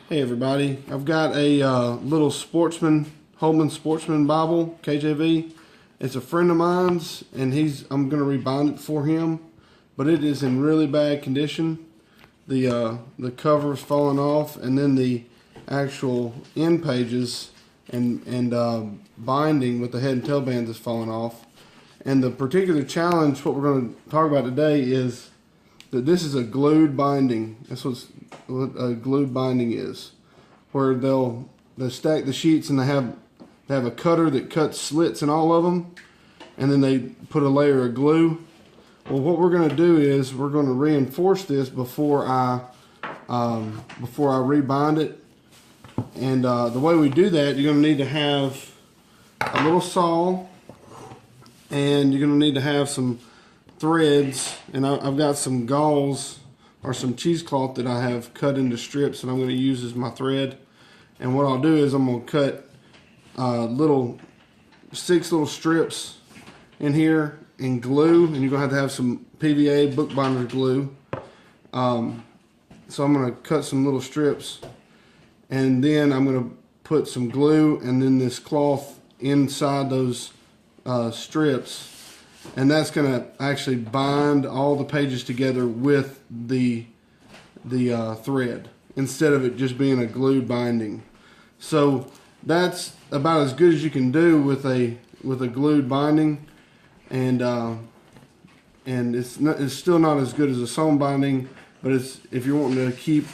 Hey everybody, I've got a little Holman Sportsman Bible, KJV. It's a friend of mine's and I'm going to rebind it for him, but it is in really bad condition. The cover's falling off, and then the actual end pages and binding with the head and tail bands is falling off. And the particular challenge, what we're going to talk about today, is that this is a glued binding. That's what a glued binding is, where they'll stack the sheets and they have a cutter that cuts slits in all of them, and then they put a layer of glue. Well, what we're going to do is we're going to reinforce this before I rebind it. And the way we do that, you're going to need to have a little saw, and you're going to need to have some threads, and I've got some gauze or some cheesecloth that I have cut into strips that I'm going to use as my thread. And what I'll do is I'm going to cut 6 little strips in here in glue, and you're going to have some PVA bookbinder glue. So I'm going to cut some little strips, and then I'm going to put some glue and then this cloth inside those strips. And that's going to actually bind all the pages together with the thread, instead of it just being a glued binding. So that's about as good as you can do with a glued binding, and it's still not as good as a sewn binding. But if you're wanting to keep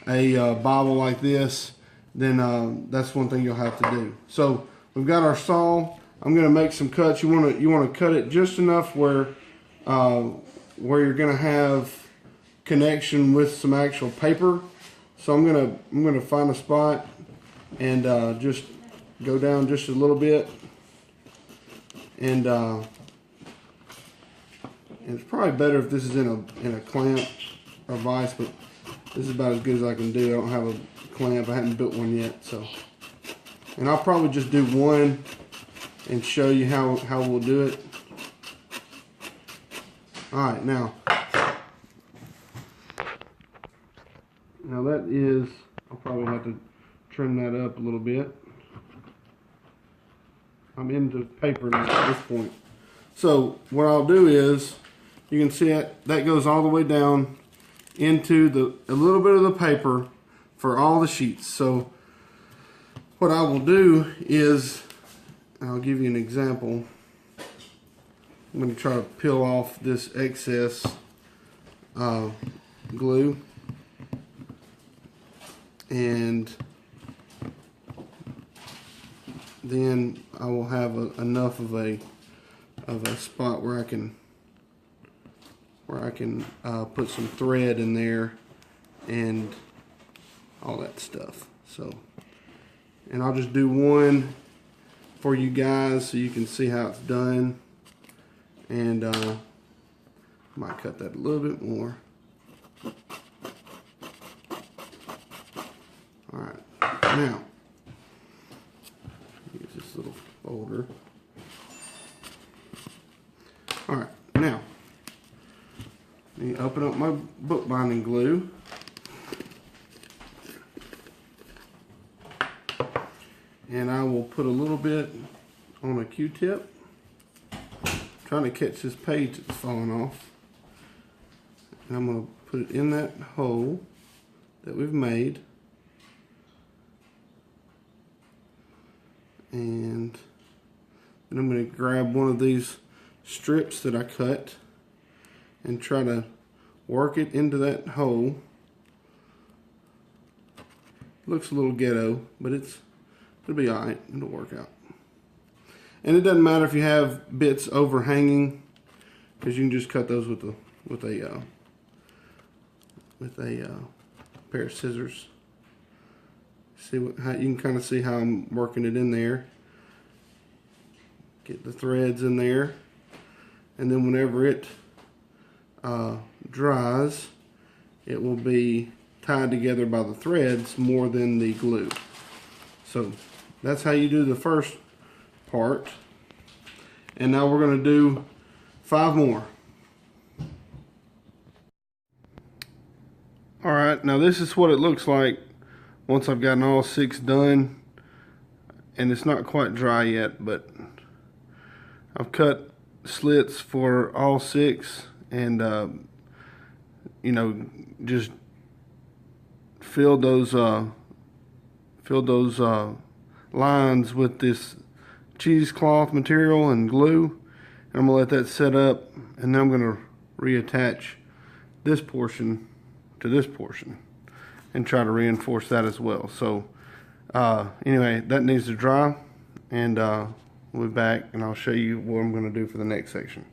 a Bible like this, then that's one thing you'll have to do. So we've got our saw. I'm going to make some cuts. You want to cut it just enough where you're going to have connection with some actual paper. So I'm going to find a spot and just go down just a little bit, and it's probably better if this is in a clamp or vise, but this is about as good as I can do. I don't have a clamp. I haven't built one yet, so. And I'll probably just do one and show you how we'll do it. Alright, now that is, I'll probably have to trim that up a little bit. I'm into paper now at this point. So what I'll do is, you can see that goes all the way down into a little bit of the paper for all the sheets. So what I will do is, I'll give you an example. I'm going to try to peel off this excess glue, and then I will have enough of a spot where I can put some thread in there and all that stuff. So, and I'll just do one for you guys so you can see how it's done, and might cut that a little bit more. Alright, now use this little folder. Alright, now let me open up my bookbinding glue. And I will put a little bit on a Q-tip, trying to catch this page that's falling off. And I'm going to put it in that hole that we've made. And then I'm going to grab one of these strips that I cut and try to work it into that hole. Looks a little ghetto, but it'll be alright. It'll work out. And it doesn't matter if you have bits overhanging, because you can just cut those with a pair of scissors. See how you can kind of see how I'm working it in there. Get the threads in there, and then whenever it dries, it will be tied together by the threads more than the glue. So that's how you do the first part. And now we're going to do 5 more. Alright, now this is what it looks like once I've gotten all 6 done, and it's not quite dry yet, but I've cut slits for all 6, and you know, just filled those lines with this cheesecloth material and glue. And I'm gonna let that set up, and then I'm gonna reattach this portion to this portion and try to reinforce that as well. So anyway, that needs to dry, and we'll be back and I'll show you what I'm gonna do for the next section.